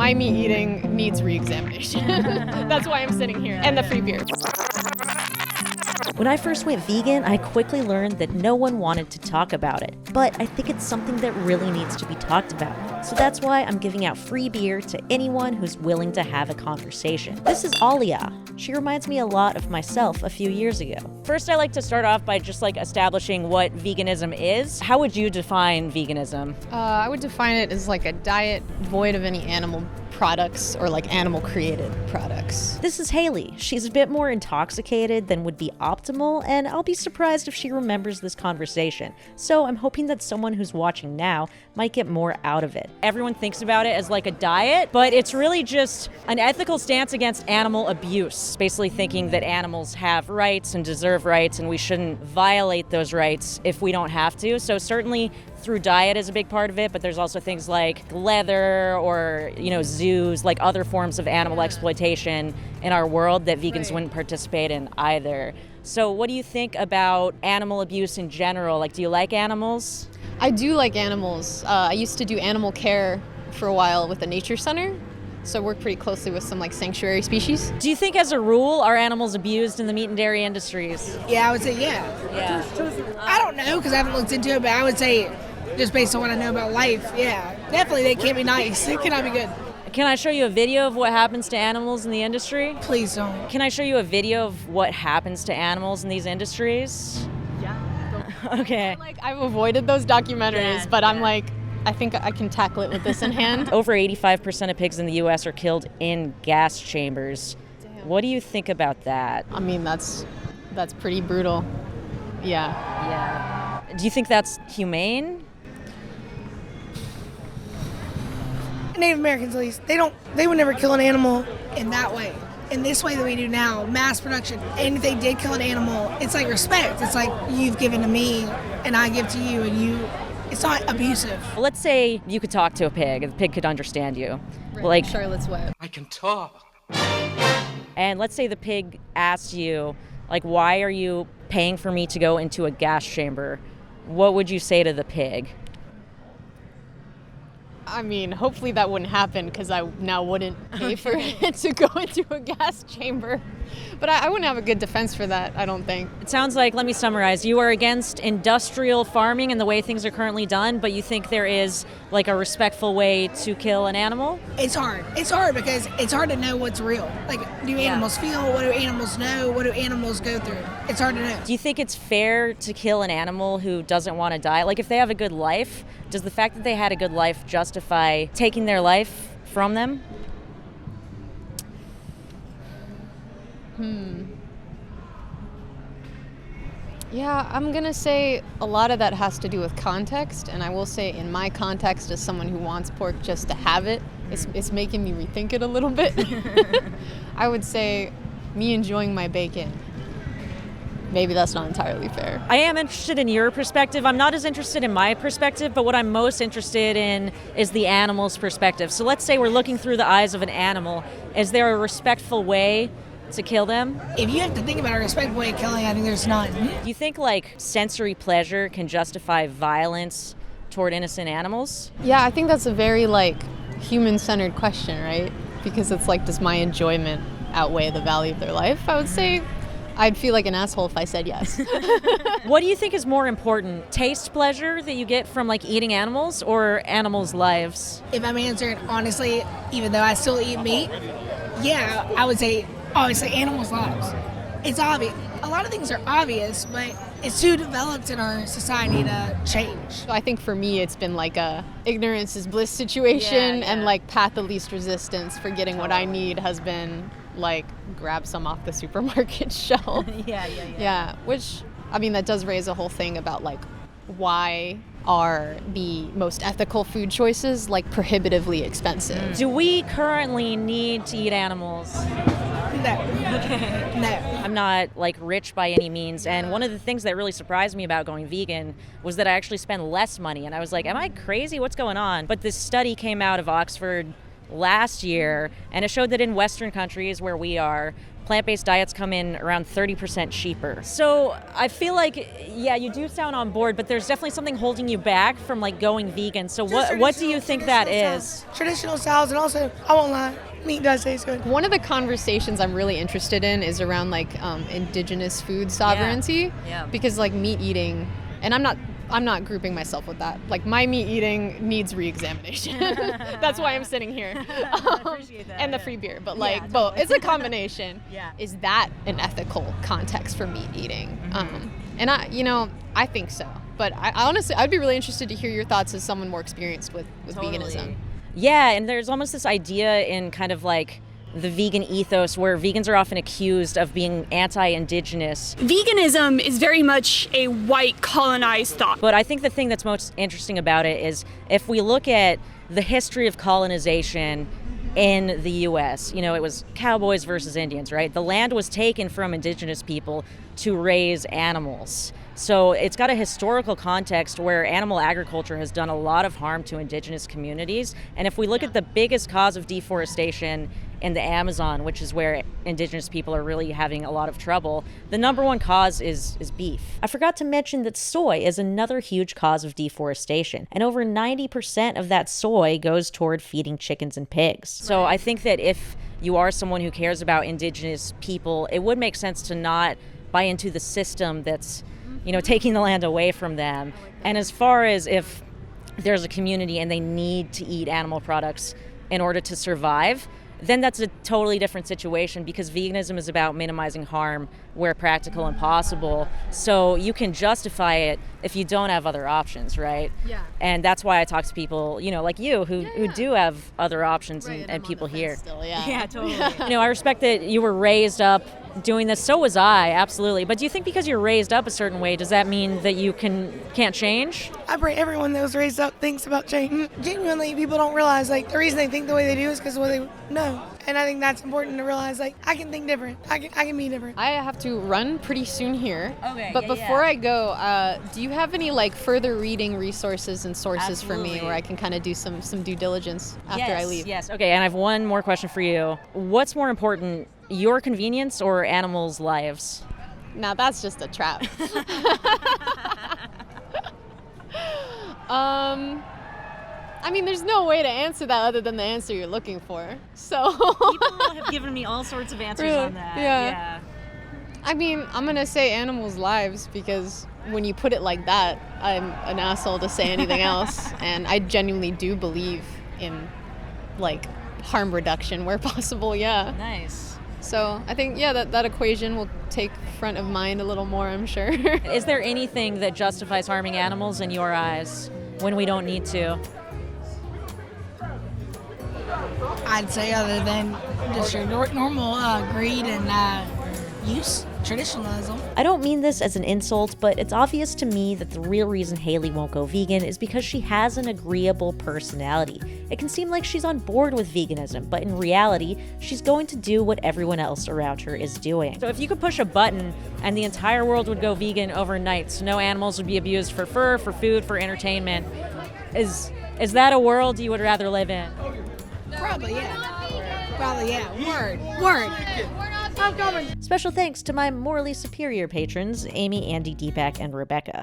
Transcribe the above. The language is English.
my meat eating needs re-examination. That's why I'm sitting here. And the free beer. When I first went vegan, I quickly learned that no one wanted to talk about it. But I think it's something that really needs to be talked about. So that's why I'm giving out free beer to anyone who's willing to have a conversation. This is Alia. She reminds me a lot of myself a few years ago. First, I like to start off by just establishing what veganism is. How would you define veganism? I would define it as a diet void of any animal products or animal created products. This is Haley. She's a bit more intoxicated than would be optimal, and I'll be surprised if she remembers this conversation. So I'm hoping that someone who's watching now might get more out of it. Everyone thinks about it as a diet, but it's really just an ethical stance against animal abuse. Basically thinking that animals have rights and deserve rights, and we shouldn't violate those rights if we don't have to. So certainly through diet is a big part of it, but there's also things like leather or, zoos, other forms of animal exploitation in our world that vegans wouldn't participate in either. So what do you think about animal abuse in general? Do you like animals? I do like animals. I used to do animal care for a while with a nature center. So I work pretty closely with some sanctuary species. Do you think as a rule are animals abused in the meat and dairy industries? Yeah, I would say yeah. I don't know because I haven't looked into it, but I would say just based on what I know about life, yeah. Definitely they can't be nice. It cannot be good. Can I show you a video of what happens to animals in the industry? Please don't. Can I show you a video of what happens to animals in these industries? Yeah. Okay. I've avoided those documentaries, but I'm I think I can tackle it with this in hand. Over 85% of pigs in the U.S. are killed in gas chambers. Damn. What do you think about that? I mean, that's pretty brutal. Yeah. Yeah. Do you think that's humane? Native Americans, at least, they would never kill an animal in that way. In this way that we do now, mass production. And if they did kill an animal, it's respect. It's you've given to me and I give to you and it's not abusive. Let's say you could talk to a pig and the pig could understand you. Right, Charlotte's Web. I can talk. And let's say the pig asked you, why are you paying for me to go into a gas chamber? What would you say to the pig? I mean, hopefully that wouldn't happen because I now wouldn't pay for it to go into a gas chamber. But I wouldn't have a good defense for that, I don't think. It sounds let me summarize, you are against industrial farming and the way things are currently done, but you think there is a respectful way to kill an animal? It's hard. It's hard because it's hard to know what's real. Do animals feel? What do animals know? What do animals go through? It's hard to know. Do you think it's fair to kill an animal who doesn't want to die? If they have a good life, does the fact that they had a good life justify taking their life from them? Yeah, I'm going to say a lot of that has to do with context, and I will say in my context as someone who wants pork just to have it, it's making me rethink it a little bit. I would say me enjoying my bacon. Maybe that's not entirely fair. I am interested in your perspective. I'm not as interested in my perspective, but what I'm most interested in is the animal's perspective. So let's say we're looking through the eyes of an animal. Is there a respectful way to kill them? If you have to think about a respectful way of killing, I think there's none. Do you think sensory pleasure can justify violence toward innocent animals? Yeah, I think that's a very human-centered question, right? Because it's does my enjoyment outweigh the value of their life? I would say I'd feel like an asshole if I said yes. What do you think is more important? Taste pleasure that you get from eating animals or animals' lives? If I'm answering honestly, even though I still eat meat, yeah, I would say obviously animals' lives. It's obvious. A lot of things are obvious, but it's too developed in our society to change. So I think for me it's been a ignorance is bliss situation, and path of least resistance for getting what I need has been grab some off the supermarket shelf. Yeah, which, I mean, that does raise a whole thing about why are the most ethical food choices prohibitively expensive? Do we currently need to eat animals? No. Okay. No. I'm not rich by any means, and one of the things that really surprised me about going vegan was that I actually spend less money, and I was am I crazy? What's going on? But this study came out of Oxford last year, and it showed that in Western countries where we are, plant-based diets come in around 30% cheaper. So I feel like, yeah, you do sound on board, but there's definitely something holding you back from like going vegan. So what do you think that is? Traditional styles, and also, I won't lie, meat does taste good. One of the conversations I'm really interested in is around like indigenous food sovereignty. Yeah. Because like meat eating, and I'm not grouping myself with that. Like my meat eating needs re-examination. That's why I'm sitting here. I appreciate that. And the free beer, but like both. It's a combination. Yeah. Is that an ethical context for meat eating? And I think so. But I honestly, I'd be really interested to hear your thoughts as someone more experienced with veganism. Yeah, and there's almost this idea in kind of like the vegan ethos where vegans are often accused of being anti-indigenous. Veganism is very much a white colonized thought. But I think the thing that's most interesting about it is if we look at the history of colonization in the U.S., it was cowboys versus Indians, right? The land was taken from indigenous people to raise animals. So it's got a historical context where animal agriculture has done a lot of harm to indigenous communities. And if we look at the biggest cause of deforestation in the Amazon, which is where indigenous people are really having a lot of trouble, the number one cause is beef. I forgot to mention that soy is another huge cause of deforestation, and over 90% of that soy goes toward feeding chickens and pigs. So I think that if you are someone who cares about indigenous people, it would make sense to not buy into the system that's taking the land away from them. And as far as if there's a community and they need to eat animal products in order to survive, then that's a totally different situation, because veganism is about minimizing harm where practical and possible. So you can justify it if you don't have other options, right? Yeah. And that's why I talk to people, like you, who do have other options, Right, and people here. Still, yeah. Yeah, totally. I respect that you were raised up doing this. So was I, absolutely. But do you think because you're raised up a certain way, does that mean that you can't change? I pray everyone that was raised up thinks about change. Genuinely, people don't realize, like, the reason they think the way they do is because of what they know. And I think that's important to realize, like, I can think different. I can be different. I have to run pretty soon here. Okay, But yeah, before yeah. I go, do you have any like further reading resources and sources for me Absolutely. where I can kind of do some due diligence after I leave? Yes. Okay, and I have one more question for you. What's more important, your convenience or animals' lives? Now that's just a trap. I mean, there's no way to answer that other than the answer you're looking for. So People have given me all sorts of answers Really? on that. Yeah. I mean, I'm gonna say animals' lives because when you put it like that, I'm an asshole to say anything else. And I genuinely do believe in like harm reduction where possible. Yeah. Nice. So I think that equation will take front of mind a little more, I'm sure. Is there anything that justifies harming animals in your eyes when we don't need to? I'd say other than just your normal greed and use, traditionalism. I don't mean this as an insult, but it's obvious to me that the real reason Haley won't go vegan is because she has an agreeable personality. It can seem like she's on board with veganism, but in reality, she's going to do what everyone else around her is doing. So if you could push a button and the entire world would go vegan overnight, so no animals would be abused for fur, for food, for entertainment, is that a world you would rather live in? Probably, yeah. Word. I'm coming. Special thanks to my morally superior patrons, Amy, Andy, Deepak, and Rebecca.